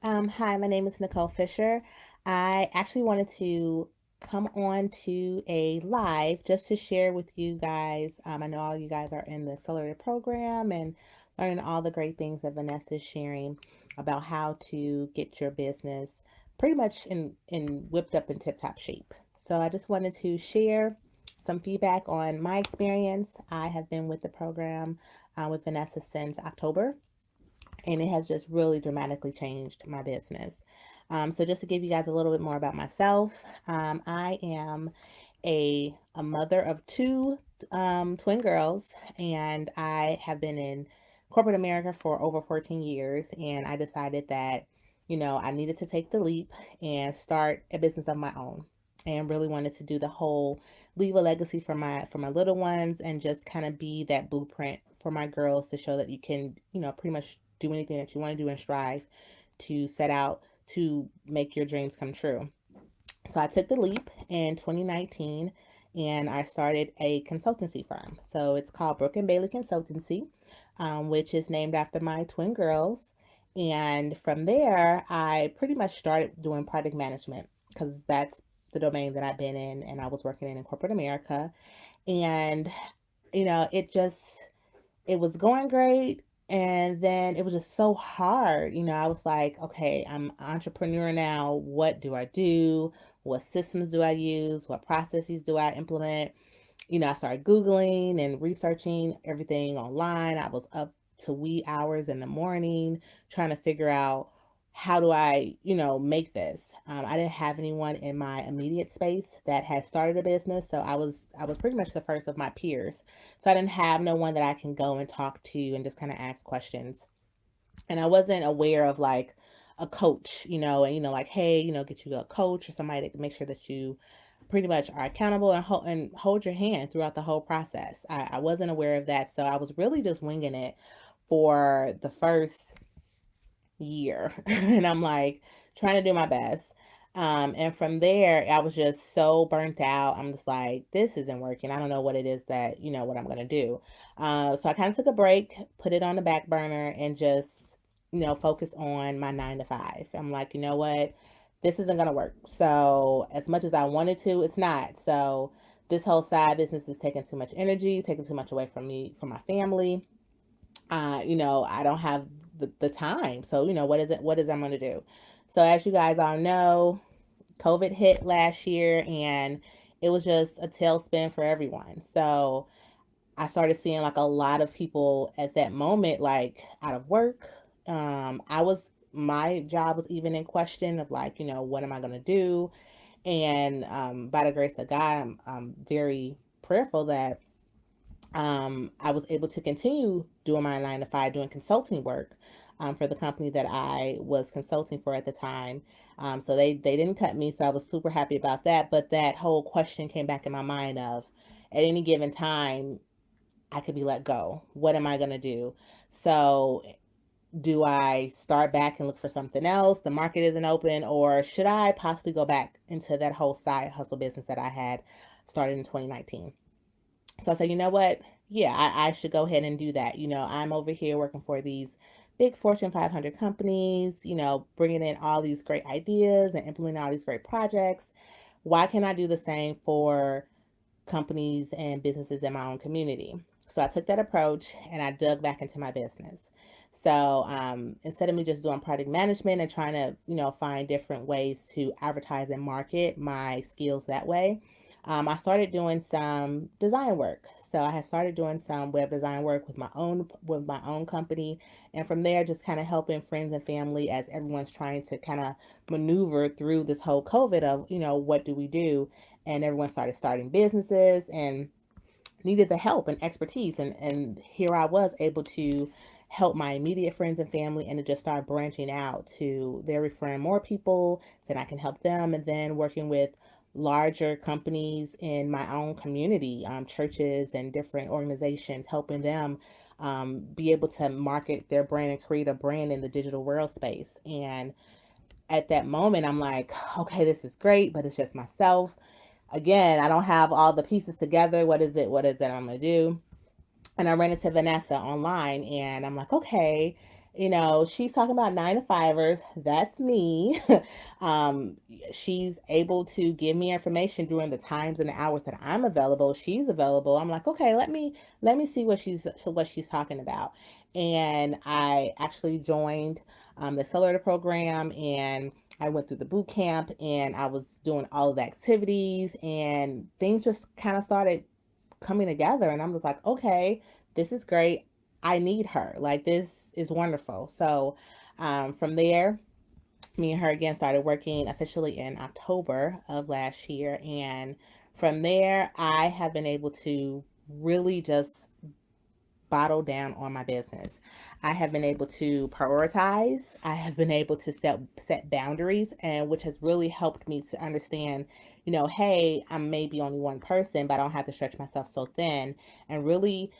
Hi, my name is Nicole Fisher. I actually wanted to come on to a live just to share with you guys. I know all you guys are in the accelerator program and learning all the great things that Vanessa is sharing about how to get your business pretty much in whipped up in tip top shape. So I just wanted to share some feedback on my experience. I have been with the program with Vanessa since October, and it has just really dramatically changed my business. So just to give you guys a little bit more about myself, I am a mother of two twin girls, and I have been in corporate America for over 14 years, and I decided that I needed to take the leap and start a business of my own, and really wanted to do the whole leave a legacy for my little ones, and just kind of be that blueprint for my girls to show that you can pretty much do anything that you want to do and strive to set out to make your dreams come true. So I took the leap in 2019 and I started a consultancy firm. So it's called Brook and Bailey Consultancy, which is named after my twin girls. And from there, I pretty much started doing project management because that's the domain that I've been in and I was working in corporate America. And, it was going great. And then it was just so hard. I was like, okay, I'm an entrepreneur now. What do I do? What systems do I use? What processes do I implement? I started Googling and researching everything online. I was up to wee hours in the morning trying to figure out how do I, make this. I didn't have anyone in my immediate space that had started a business, so I was pretty much the first of my peers. So I didn't have no one that I can go and talk to and just kind of ask questions. And I wasn't aware of like a coach, and like, hey, get you a coach or somebody to make sure that you pretty much are accountable and hold your hand throughout the whole process. I wasn't aware of that, so I was really just winging it for the first year, and I'm like trying to do my best. And from there, I was just so burnt out. I'm just like, this isn't working. I don't know what it is that what I'm gonna do. So I kind of took a break, put it on the back burner, and just focus on my 9 to 5. I'm like, you know what, this isn't gonna work. So as much as I wanted to, it's not. So this whole side business is taking too much energy, taking too much away from me, from my family. I don't have the time. So, what is I'm going to do? So, as you guys all know, COVID hit last year and it was just a tailspin for everyone. So, I started seeing like a lot of people at that moment, like out of work. My job was even in question of like, what am I going to do? And by the grace of God, I'm very prayerful that I was able to continue doing my 9 to 5, doing consulting work for the company that I was consulting for at the time. So they didn't cut me, so I was super happy about that. But that whole question came back in my mind of, at any given time, I could be let go. What am I gonna do? So do I start back and look for something else? The market isn't open, or should I possibly go back into that whole side hustle business that I had started in 2019? So I said, you know what? Yeah, I should go ahead and do that. I'm over here working for these big Fortune 500 companies, bringing in all these great ideas and implementing all these great projects. Why can't I do the same for companies and businesses in my own community? So I took that approach and I dug back into my business. So instead of me just doing product management and trying to, find different ways to advertise and market my skills that way, I started doing some design work. So I had started doing some web design work with my own company, and from there, just kind of helping friends and family as everyone's trying to kind of maneuver through this whole COVID of what do we do, and everyone starting businesses and needed the help and expertise, and here I was able to help my immediate friends and family, and to just start branching out to they're referring more people, then I can help them, and then working with larger companies in my own community, churches and different organizations, helping them be able to market their brand and create a brand in the digital world space. And at that moment, I'm like, okay, this is great, but it's just myself. Again, I don't have all the pieces together. What is it? What is it I'm going to do? And I ran into Vanessa online and I'm like, okay. She's talking about nine to fivers. That's me. um, she's able to give me information during the times and the hours that I'm available. She's available. I'm like, okay, let me see what she's talking about. And I actually joined the accelerator program, and I went through the boot camp, and I was doing all of the activities, and things just kind of started coming together. And I'm just like, okay, this is great. I need her. Like, this is wonderful. So from there, me and her again started working officially in October of last year. And from there, I have been able to really just bottle down on my business. I have been able to prioritize. I have been able to set boundaries, and which has really helped me to understand, hey, I'm maybe only one person, but I don't have to stretch myself so thin, and really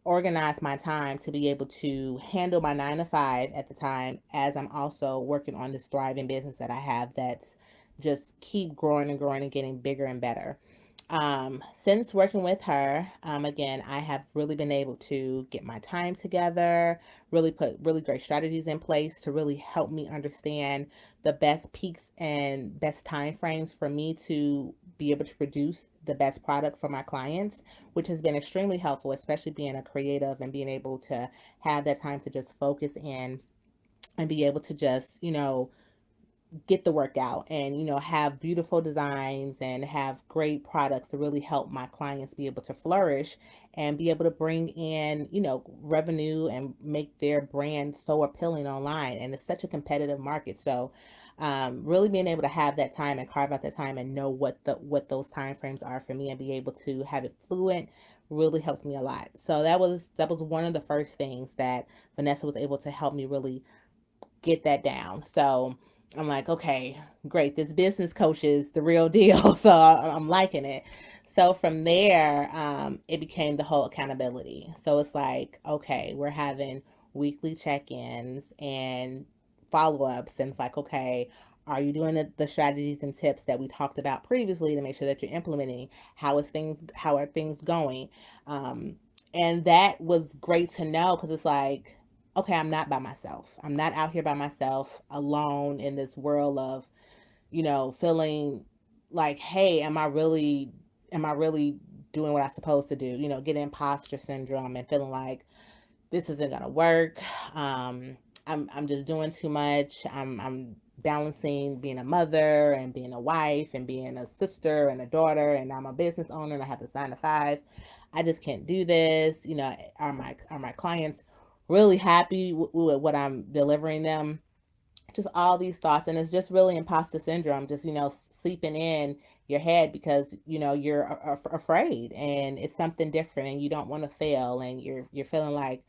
organize my time to be able to handle my 9 to 5 at the time, as I'm also working on this thriving business that I have that's just keep growing and growing and getting bigger and better. Since working with her, again, I have really been able to get my time together, really put really great strategies in place to really help me understand the best peaks and best time frames for me to be able to produce the best product for my clients, which has been extremely helpful, especially being a creative and being able to have that time to just focus in and be able to just, get the work out and have beautiful designs and have great products to really help my clients be able to flourish and be able to bring in revenue and make their brand so appealing online. And it's such a competitive market. So really being able to have that time and carve out that time and know what those time frames are for me and be able to have it fluent really helped me a lot. So that was one of the first things that Vanessa was able to help me really get that down. So I'm like, okay, great. This business coach is the real deal. So I'm liking it. So from there, it became the whole accountability. So it's like, okay, we're having weekly check ins and follow ups. And it's like, okay, are you doing the strategies and tips that we talked about previously to make sure that you're implementing? How are things going? Um, and that was great to know because it's like, okay, I'm not by myself. I'm not out here by myself alone in this world of, feeling like, hey, am I really doing what I'm supposed to do? Getting imposter syndrome and feeling like this isn't gonna work. Um, I'm just doing too much. I'm balancing being a mother and being a wife and being a sister and a daughter, and I'm a business owner and I have this 9 to 5. I just can't do this. Are my clients really happy with what I'm delivering them? Just all these thoughts, and it's just really imposter syndrome, just sleeping in your head because you're afraid, and it's something different and you don't want to fail, and you're feeling like,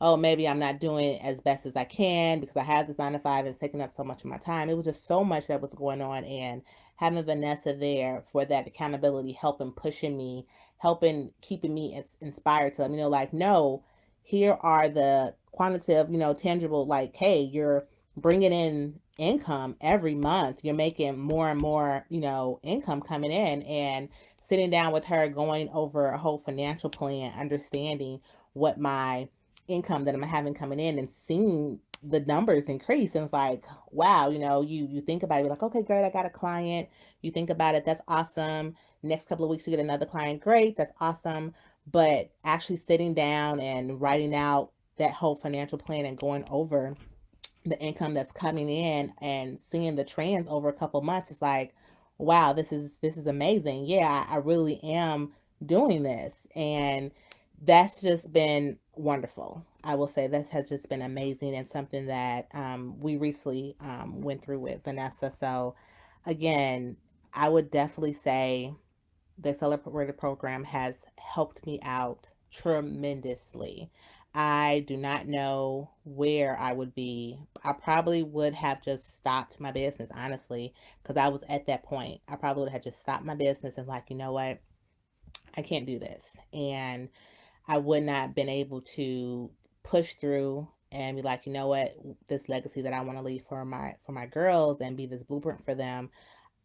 oh, maybe I'm not doing as best as I can because I have this 9 to 5 and it's taking up so much of my time. It was just so much that was going on, and having Vanessa there for that accountability, helping pushing me, helping keeping me inspired to let me know, like, no, here are the quantitative, tangible, like, hey, you're bringing in income every month. You're making more and more, income coming in, and sitting down with her, going over a whole financial plan, understanding what my income that I'm having coming in and seeing the numbers increase. And it's like, wow, you think about it, you're like, okay, great, I got a client. You think about it, that's awesome. Next couple of weeks you get another client, great, that's awesome. But actually sitting down and writing out that whole financial plan and going over the income that's coming in and seeing the trends over a couple months, it's like, wow, this is amazing. Yeah, I really am doing this, and that's just been wonderful. I will say this has just been amazing and something that we recently went through with Vanessa. So again, I would definitely say the accelerator program has helped me out tremendously. I do not know where I would be. I probably would have just stopped my business, honestly, because I was at that point. I probably would have just stopped my business and, like, you know what? I can't do this. And I would not have been able to push through and be like, you know what? This legacy that I want to leave for my girls and be this blueprint for them,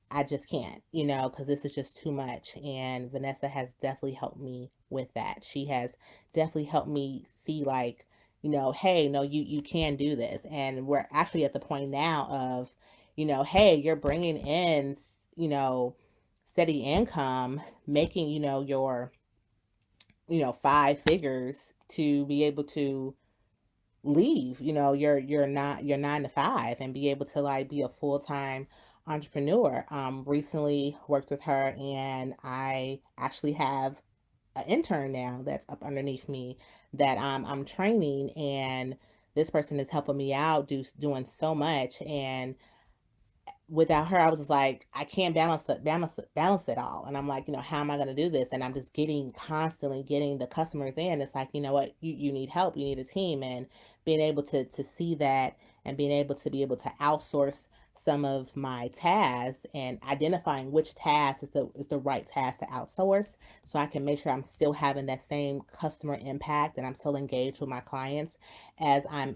I just can't, because this is just too much. And Vanessa has definitely helped me with that. She has definitely helped me see, like, hey, no, you can do this. And we're actually at the point now of, hey, you're bringing in, steady income, making, your, 5 figures to be able to leave, your 9 to 5 and be able to like be a full-time entrepreneur. Recently worked with her, and I actually have an intern now that's up underneath me that I'm training, and this person is helping me out, doing so much. And without her, I was just like, I can't balance it all. And I'm like, how am I going to do this? And I'm just constantly getting the customers in. It's like, you know what, you need help, you need a team. And being able to see that, and being able to outsource some of my tasks, and identifying which task is the right task to outsource, so I can make sure I'm still having that same customer impact and I'm still engaged with my clients as I'm,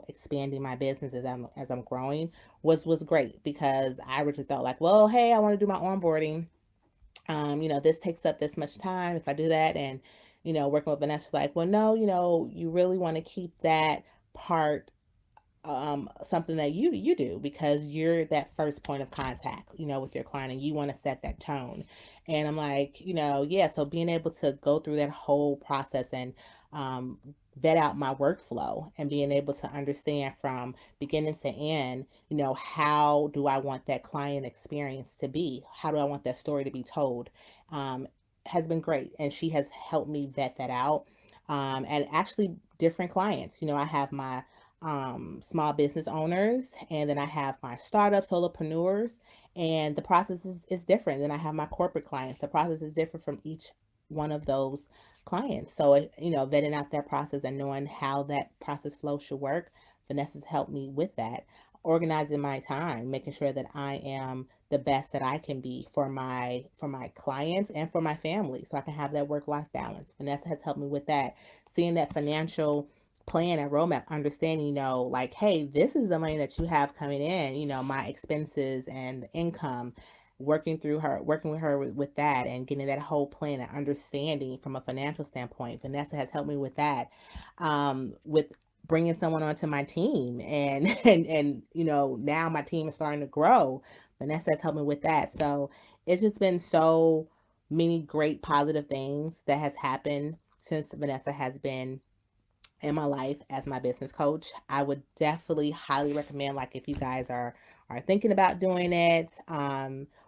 expanding my business, as I'm growing, was great, because I originally thought like, well, hey, I want to do my onboarding. This takes up this much time if I do that. And, working with Vanessa's like, well, no, you really want to keep that part something that you do, because you're that first point of contact, with your client, and you want to set that tone. And I'm like, yeah, so being able to go through that whole process, and um, vet out my workflow, and being able to understand from beginning to end, how do I want that client experience to be, how do I want that story to be told, um, has been great. And she has helped me vet that out. And actually different clients, I have my small business owners, and then I have my startup solopreneurs, and the process is different. Then I have my corporate clients. The process is different from each one of those clients. So, vetting out that process and knowing how that process flow should work, Vanessa's helped me with that. Organizing my time, making sure that I am the best that I can be for my clients and for my family, so I can have that work life balance. Vanessa has helped me with that. Seeing that financial plan and roadmap, understanding, like, hey, this is the money that you have coming in, my expenses and the income, working with her with that, and getting that whole plan and understanding from a financial standpoint. Vanessa has helped me with that, with bringing someone onto my team, and and now my team is starting to grow. Vanessa has helped me with that. So it's just been so many great positive things that has happened since Vanessa has been in my life as my business coach. I would definitely highly recommend, like, if you guys are thinking about doing it,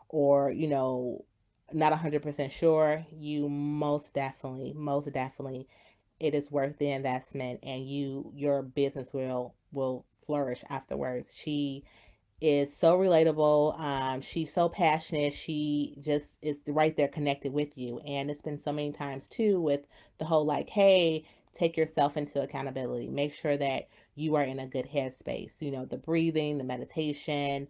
or not 100% sure, you most definitely, it is worth the investment, and your business will flourish afterwards. She is so relatable. She's so passionate. She just is right there connected with you. And it's been so many times too with the whole like, hey, take yourself into accountability. Make sure that you are in a good headspace. The breathing, the meditation,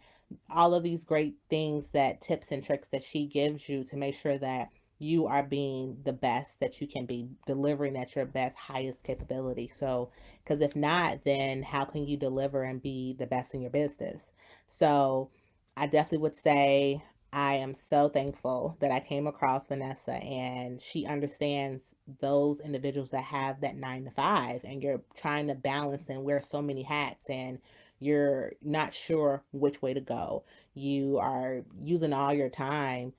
all of these great things, that tips and tricks that she gives you to make sure that you are being the best that you can be, delivering at your best, highest capability. So, because if not, then how can you deliver and be the best in your business? So, I definitely would say I am so thankful that I came across Vanessa, and she understands those individuals that have that 9 to 5, and you're trying to balance and wear so many hats, and you're not sure which way to go. You are using all your time,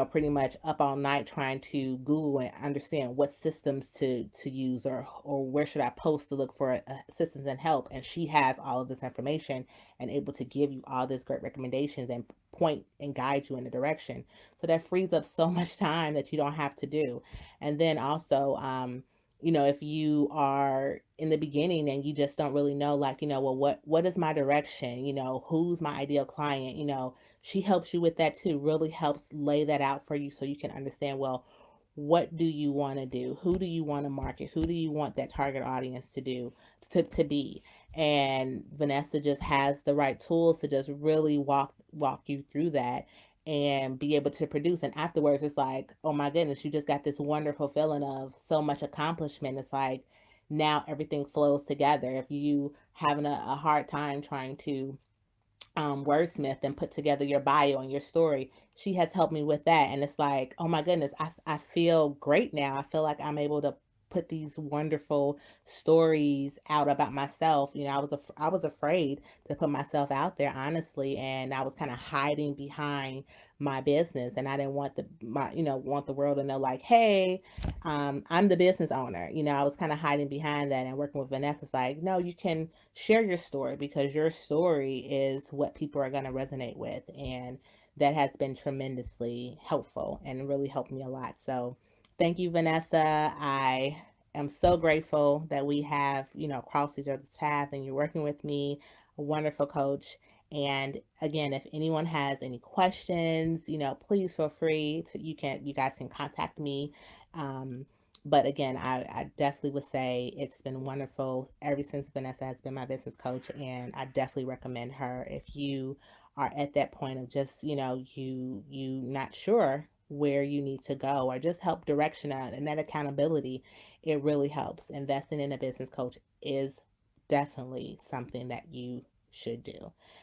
pretty much up all night trying to Google and understand what systems to use, or where should I post to look for assistance and help. And she has all of this information and able to give you all these great recommendations and point and guide you in the direction. So that frees up so much time that you don't have to do. And then also, if you are in the beginning and you just don't really know, like, well, what is my direction? Who's my ideal client? She helps you with that too, really helps lay that out for you so you can understand, well, what do you want to do? Who do you want to market? Who do you want that target audience to be? And Vanessa just has the right tools to just really walk you through that and be able to produce. And afterwards, it's like, oh my goodness, you just got this wonderful feeling of so much accomplishment. It's like now everything flows together. If you having a hard time trying to wordsmith and put together your bio and your story, she has helped me with that. And it's like, oh my goodness, I feel great now. I feel like I'm able to put these wonderful stories out about myself. You know, I was afraid to put myself out there, honestly, and I was kind of hiding behind my business, and I didn't want want the world to know, like, hey, I'm the business owner. You know, I was kind of hiding behind that, and working with Vanessa's like, no, you can share your story, because your story is what people are going to resonate with, and that has been tremendously helpful and really helped me a lot. So thank you, Vanessa. I am so grateful that we have, crossed each other's path, and you're working with me, a wonderful coach. And again, if anyone has any questions, please feel free to, you guys can contact me. Um, but again, I definitely would say it's been wonderful ever since Vanessa has been my business coach, and I definitely recommend her if you are at that point of just, you not sure where you need to go, or just help direction and that accountability. It really helps. Investing in a business coach is definitely something that you should do.